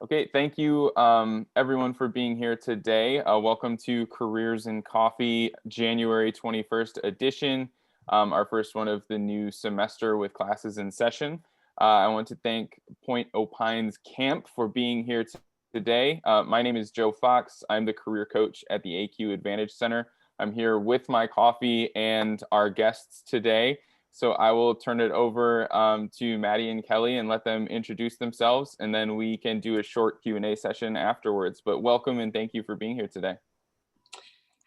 Okay, thank you everyone for being here today. Welcome to Careers in Coffee January 21st edition, our first one of the new semester with classes in session. I want to thank Point Opines Camp for being here today. My name is Joe Fox. I'm the career coach at the AQ Advantage Center. I'm here with my coffee and our guests today. So I will turn it over to Maddy and Kelly and let them introduce themselves, and then we can do a short Q&A session afterwards. But welcome and thank you for being here today.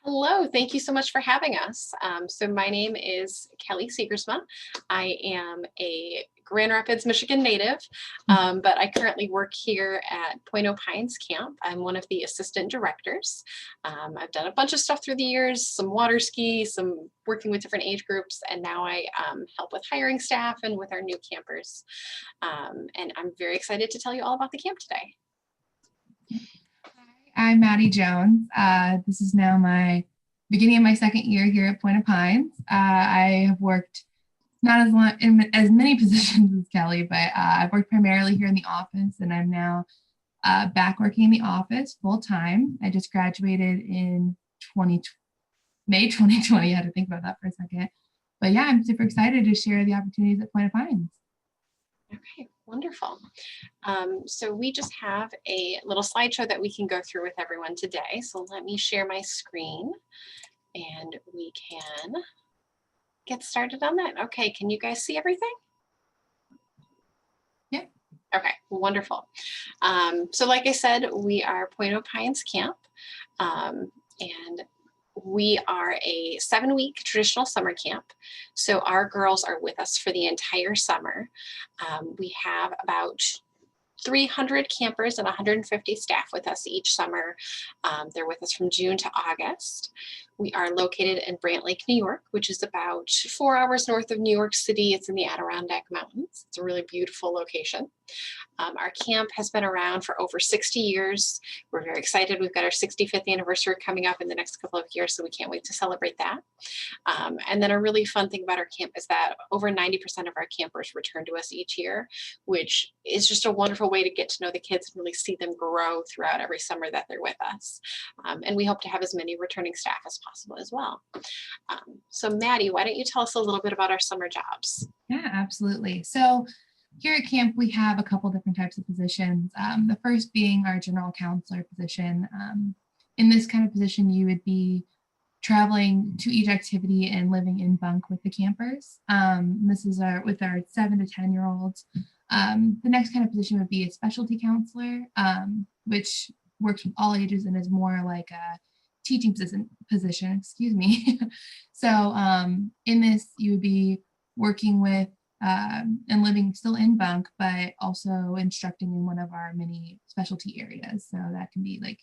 Hello, thank you so much for having us. So my name is Kelly Siegersma. I am a Grand Rapids, Michigan native, but I currently work here at Point Opines Camp. I'm one of the assistant directors. I've done a bunch of stuff through the years, some water ski, some working with different age groups, and now I help with hiring staff and with our new campers. And I'm very excited to tell you all about the camp today. I'm Maddy Jones. This is now my beginning of my second year here at Point Opines. I have worked not as long in as many positions as Kelly, but I've worked primarily here in the office, and I'm now back working in the office full time. I just graduated in May 2020. I had to think about that for a second. But yeah, I'm super excited to share the opportunities at Point Opines. Okay, wonderful. So we just have a little slideshow that we can go through with everyone today. So let me share my screen and we can get started on that. Okay, can you guys see everything? Yeah. Okay, wonderful. So like I said, we are Point Opines Camp, and we are a 7-week traditional summer camp. So our girls are with us for the entire summer. We have about 300 campers and 150 staff with us each summer. They're with us from June to August. We are located in Brant Lake, New York, which is about 4 hours north of New York City. It's in the Adirondack Mountains. It's a really beautiful location. Our camp has been around for over 60 years. We're very excited. We've got our 65th anniversary coming up in the next couple of years, so we can't wait to celebrate that. And then a really fun thing about our camp is that over 90% of our campers return to us each year, which is just a wonderful way to get to know the kids and really see them grow throughout every summer that they're with us. And we hope to have as many returning staff as possible as well. So Maddy, why don't you tell us a little bit about our summer jobs? Yeah, absolutely. So here at camp, we have a couple different types of positions. The first being our general counselor position. In this kind of position, you would be traveling to each activity and living in bunk with the campers. This is with our 7 to 10-year-olds. The next kind of position would be a specialty counselor, which works with all ages and is more like a teaching position, excuse me. So in this, you would be working with and living still in bunk, but also instructing in one of our many specialty areas. So that can be like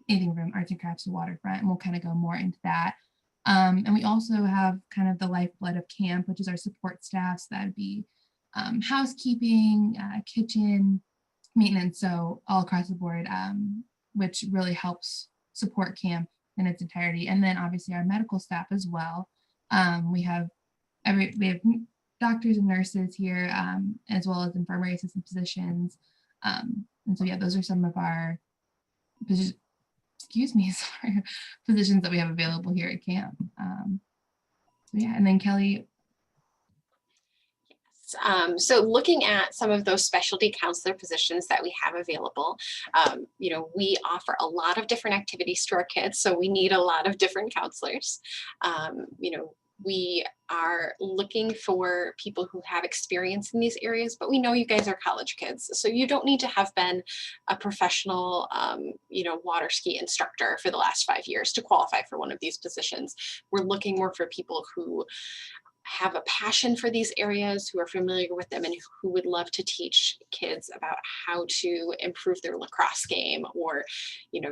anything from arts and crafts to waterfront, and we'll kind of go more into that. And we also have kind of the lifeblood of camp, which is our support staff. So that would be housekeeping, kitchen, maintenance, so all across the board, which really helps support camp in its entirety. And then obviously our medical staff as well. We have doctors and nurses here, as well as infirmary assistant physicians. And so yeah, those are some of our positions that we have available here at camp. So yeah, and then Kelly. So looking at some of those specialty counselor positions that we have available, we offer a lot of different activities to our kids, so we need a lot of different counselors. We are looking for people who have experience in these areas, but we know you guys are college kids, so you don't need to have been a professional, water ski instructor for the last 5 years to qualify for one of these positions. We're looking more for people who have a passion for these areas, who are familiar with them, and who would love to teach kids about how to improve their lacrosse game, or,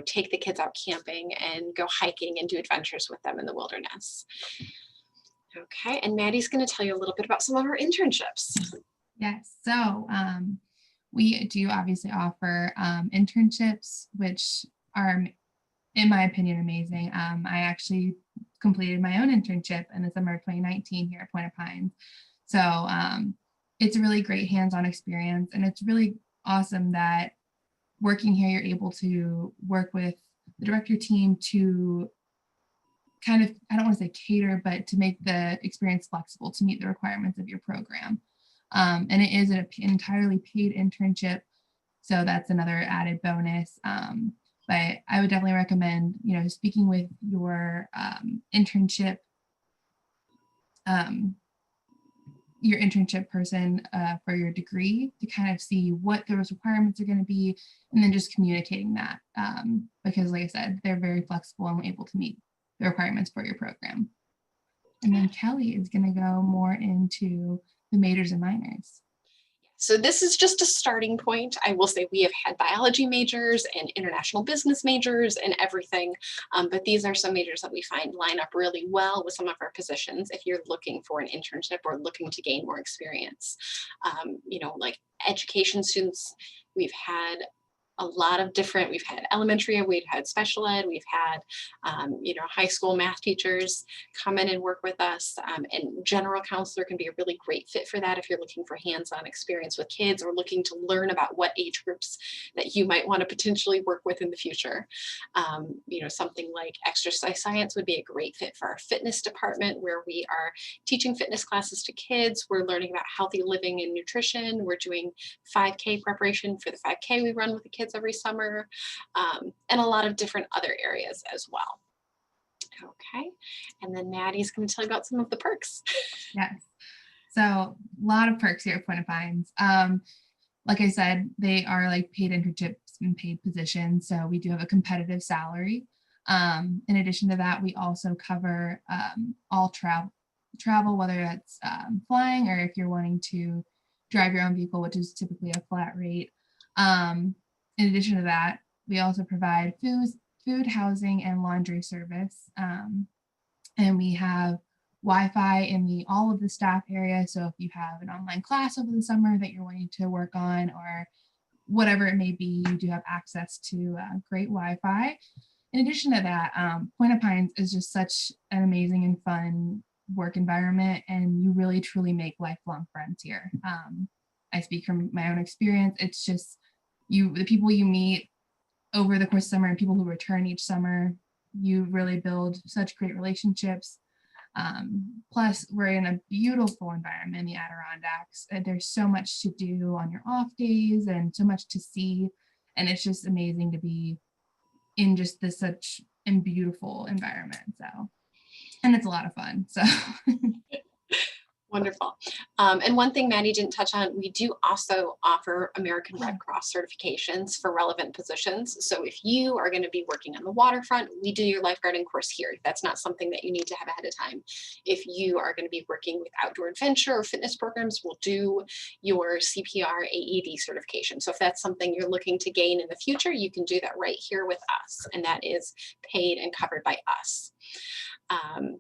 take the kids out camping and go hiking and do adventures with them in the wilderness. Okay, and Maddy's going to tell you a little bit about some of our internships. Yes, so we do obviously offer internships, which are, in my opinion, amazing. I actually completed my own internship in the summer of 2019 here at Point Opines. So it's a really great hands-on experience, and it's really awesome that working here, you're able to work with the director team to kind of, I don't want to say cater, but to make the experience flexible to meet the requirements of your program. And it is an entirely paid internship. So that's another added bonus. But I would definitely recommend, speaking with your internship person for your degree to kind of see what those requirements are going to be, and then just communicating that because like I said, they're very flexible and able to meet the requirements for your program. And then Kelly is going to go more into the majors and minors. So this is just a starting point. I will say we have had biology majors and international business majors and everything, but these are some majors that we find line up really well with some of our positions if you're looking for an internship or looking to gain more experience. Like education students, we've had a lot of different, we've had elementary, we've had special ed, we've had, high school math teachers come in and work with us. And general counselor can be a really great fit for that if you're looking for hands-on experience with kids or looking to learn about what age groups that you might want to potentially work with in the future. Something like exercise science would be a great fit for our fitness department, where we are teaching fitness classes to kids. We're learning about healthy living and nutrition. We're doing 5K preparation for the 5K we run with the kids every summer, and a lot of different other areas as well. Okay, and then Maddie's going to tell you about some of the perks. Yes, so a lot of perks here at Point of Pines. Like I said, they are like paid internships and paid positions, so we do have a competitive salary. In addition to that, we also cover all travel, whether that's flying or if you're wanting to drive your own vehicle, which is typically a flat rate. In addition to that, we also provide food, housing, and laundry service. And we have Wi-Fi in all of the staff area. So if you have an online class over the summer that you're wanting to work on or whatever it may be, you do have access to great Wi-Fi. In addition to that, Point of Pines is just such an amazing and fun work environment, and you really truly make lifelong friends here. I speak from my own experience. It's just the people you meet over the course of summer and people who return each summer, you really build such great relationships. Plus, we're in a beautiful environment in the Adirondacks. There's so much to do on your off days and so much to see. And it's just amazing to be in just this such and beautiful environment. So, and it's a lot of fun. So Wonderful. And one thing Maddie didn't touch on, we do also offer American Red Cross certifications for relevant positions. So if you are going to be working on the waterfront, we do your lifeguarding course here. That's not something that you need to have ahead of time. If you are going to be working with outdoor adventure or fitness programs, we'll do your CPR AED certification. So if that's something you're looking to gain in the future, you can do that right here with us. And that is paid and covered by us. And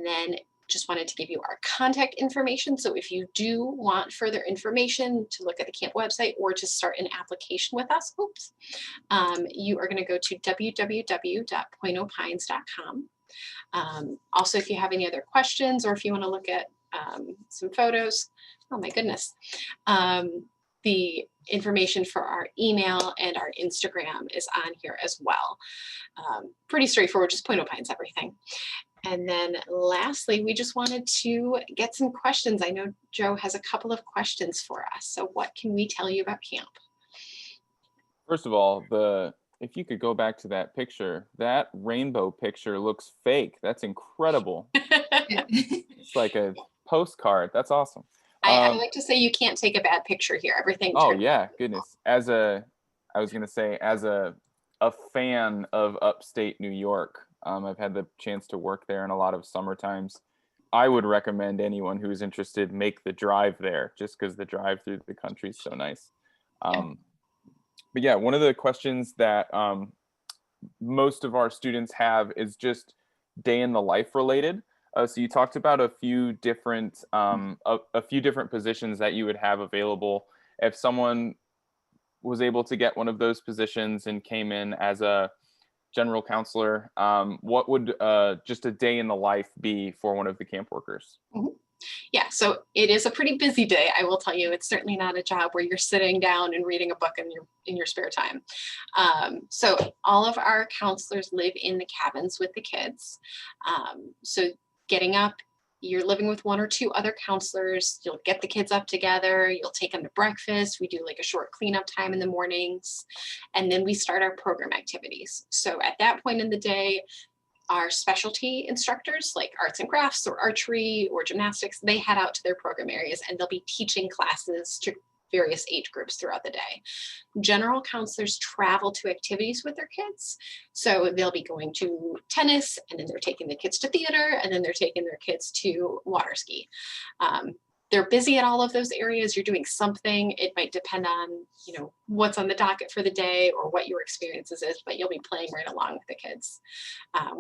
then just wanted to give you our contact information. So if you do want further information to look at the camp website or to start an application with us, you are going to go to www.pointopines.com. Also, if you have any other questions or if you want to look at some photos, oh my goodness, the information for our email and our Instagram is on here as well. Pretty straightforward, just Point Pines everything. And then lastly, we just wanted to get some questions. I know Joe has a couple of questions for us. So what can we tell you about camp? First of all, if you could go back to that picture, that rainbow picture looks fake. That's incredible. It's like a postcard. That's awesome. I like to say you can't take a bad picture here. Everything. Oh yeah, goodness. I was gonna say, as a fan of upstate New York, I've had the chance to work there in a lot of summer times. I would recommend anyone who's interested make the drive there, just because the drive through the country is so nice. But yeah, one of the questions that most of our students have is just day in the life related. So you talked about a few different positions that you would have available. If someone was able to get one of those positions and came in as a general counselor, what would just a day in the life be for one of the camp workers? Mm-hmm. Yeah, so it is a pretty busy day, I will tell you. It's certainly not a job where you're sitting down and reading a book in your spare time. So all of our counselors live in the cabins with the kids. So getting up, you're living with one or two other counselors. You'll get the kids up together. You'll take them to breakfast. We do like a short cleanup time in the mornings, and then we start our program activities. So at that point in the day, our specialty instructors like arts and crafts or archery or gymnastics, they head out to their program areas and they'll be teaching classes to various age groups throughout the day. General counselors travel to activities with their kids. So they'll be going to tennis, and then they're taking the kids to theater, and then they're taking their kids to water ski. They're busy at all of those areas. You're doing something. It might depend on, what's on the docket for the day or what your experiences is, but you'll be playing right along with the kids.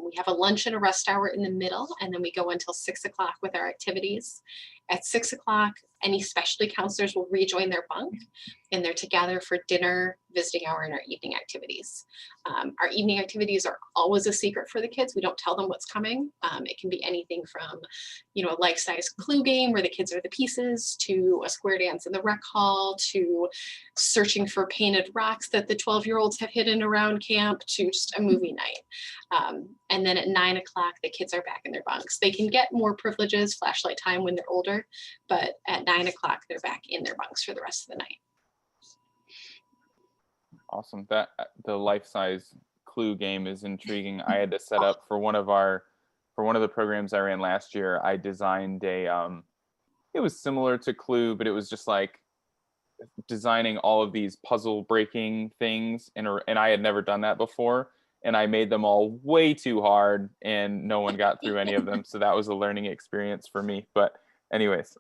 We have a lunch and a rest hour in the middle, and then we go until 6 o'clock with our activities. At 6 o'clock, any specialty counselors will rejoin their bunk, and they're together for dinner, visiting hour, and our evening activities. Our evening activities are always a secret for the kids. We don't tell them what's coming. It can be anything from, a life-size clue game where the kids are the pieces, to a square dance in the rec hall, to searching for painted rocks that the 12-year-olds have hidden around camp, to just a movie night. And then at 9 o'clock, the kids are back in their bunks. They can get more privileges, flashlight time when they're older, but at 9 o'clock, they're back in their bunks for the rest of the night. Awesome. That the life-size clue game is intriguing. I had to set up for one of the programs I ran last year. I designed it was similar to Clue, but it was just like designing all of these puzzle breaking things, and I had never done that before, and I made them all way too hard, and no one got through any of them. So that was a learning experience for me. But anyways,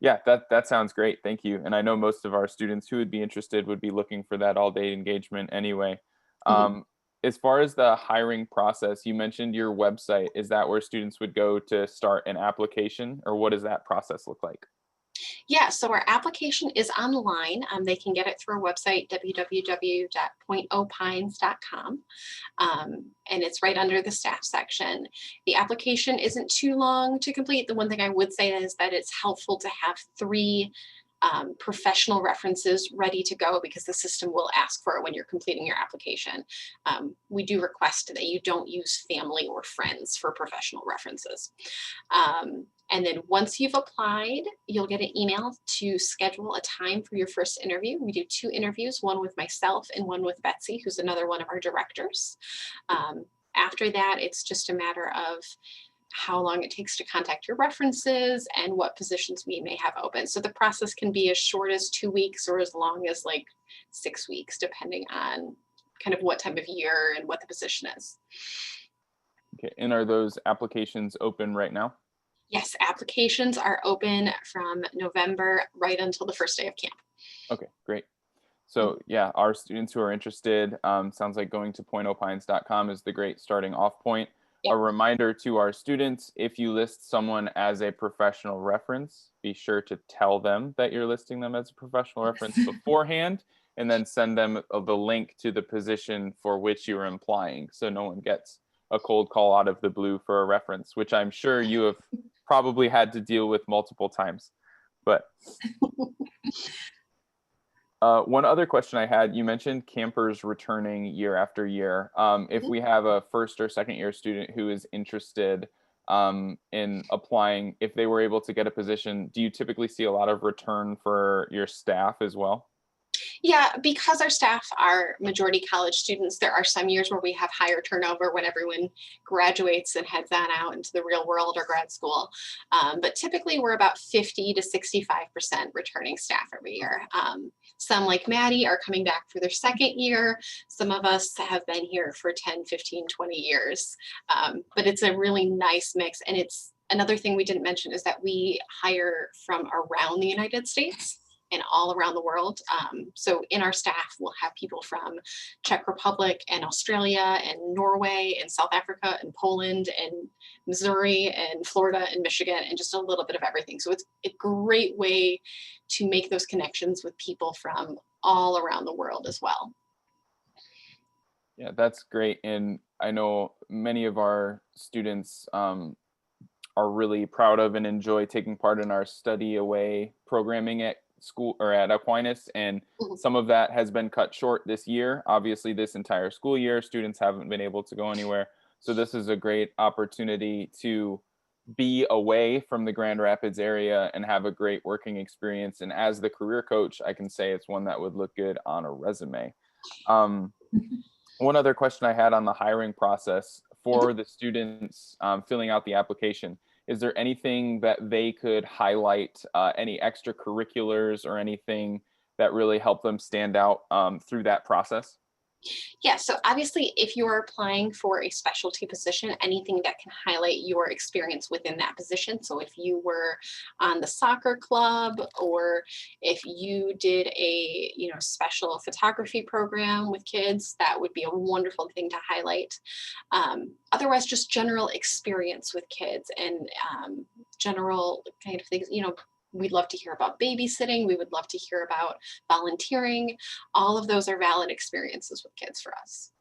yeah, that sounds great. Thank you. And I know most of our students who would be interested would be looking for that all-day engagement anyway. As far as the hiring process, you mentioned your website. Is that where students would go to start an application, or what does that process look like? Yeah, so our application is online. They can get it through our website, www.pointopines.com. And it's right under the staff section. The application isn't too long to complete. The one thing I would say is that it's helpful to have 3 professional references ready to go, because the system will ask for it when you're completing your application. We do request that you don't use family or friends for professional references. And then once you've applied, you'll get an email to schedule a time for your first interview. We do 2 interviews, one with myself and one with Betsy, who's another one of our directors. After that, it's just a matter of how long it takes to contact your references and what positions we may have open. So the process can be as short as 2 weeks or as long as like 6 weeks, depending on kind of what time of year and what the position is. Okay, and are those applications open right now? Yes, applications are open from November right until the first day of camp. Okay, great. So yeah, our students who are interested, sounds like going to pointopines.com is the great starting off point. Yep. A reminder to our students, if you list someone as a professional reference, be sure to tell them that you're listing them as a professional reference beforehand, and then send them the link to the position for which you are applying, so no one gets a cold call out of the blue for a reference, which I'm sure you have probably had to deal with multiple times. But one other question I had, you mentioned campers returning year after year. If we have a first or second year student who is interested in applying, if they were able to get a position, do you typically see a lot of return for your staff as well? Yeah, because our staff are majority college students, there are some years where we have higher turnover when everyone graduates and heads on out into the real world or grad school. But typically we're about 50 to 65% returning staff every year. Some, like Maddie, are coming back for their second year. Some of us have been here for 10, 15, 20 years. But it's a really nice mix. And it's another thing we didn't mention is that we hire from around the United States and all around the world. So in our staff, we'll have people from Czech Republic and Australia and Norway and South Africa and Poland and Missouri and Florida and Michigan and just a little bit of everything. So it's a great way to make those connections with people from all around the world as well. Yeah, that's great. And I know many of our students are really proud of and enjoy taking part in our study away programming at school or at Aquinas. And some of that has been cut short this year. Obviously, this entire school year, students haven't been able to go anywhere. So this is a great opportunity to be away from the Grand Rapids area and have a great working experience. And as the career coach, I can say it's one that would look good on a resume. One other question I had on the hiring process for the students filling out the application, is there anything that they could highlight, any extracurriculars or anything that really helped them stand out through that process? Yeah, so obviously, if you're applying for a specialty position, anything that can highlight your experience within that position. So if you were on the soccer club, or if you did a special photography program with kids, that would be a wonderful thing to highlight. Otherwise, just general experience with kids and general kind of things. We'd love to hear about babysitting. We would love to hear about volunteering. All of those are valid experiences with kids for us.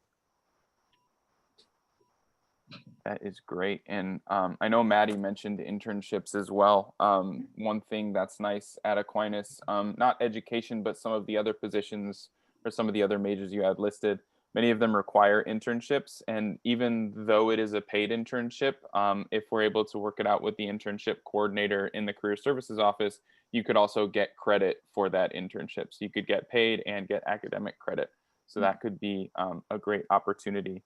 That is great. And I know Maddy mentioned internships as well. One thing that's nice at Aquinas, not education, but some of the other positions or some of the other majors you had listed, many of them require internships. And even though it is a paid internship, if we're able to work it out with the internship coordinator in the career services office, you could also get credit for that internship. So you could get paid and get academic credit. So that could be a great opportunity.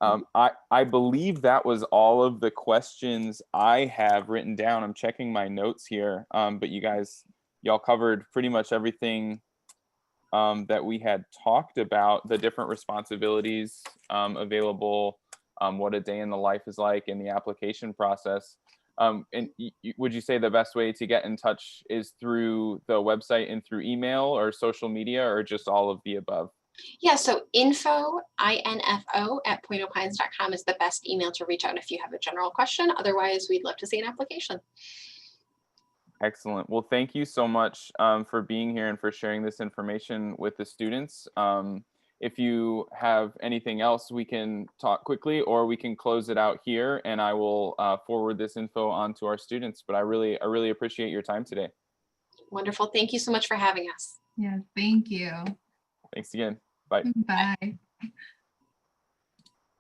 I believe that was all of the questions I have written down. I'm checking my notes here, but y'all covered pretty much everything that we had talked about, the different responsibilities available, what a day in the life is like in the application process. And would you say the best way to get in touch is through the website and through email or social media, or just all of the above? Yeah, so info at pointopines.com is the best email to reach out if you have a general question. Otherwise, we'd love to see an application. Excellent. Well, thank you so much for being here and for sharing this information with the students. If you have anything else, we can talk quickly, or we can close it out here, and I will forward this info on to our students. But I really appreciate your time today. Wonderful. Thank you so much for having us. Yeah, thank you. Thanks again. Bye. Bye.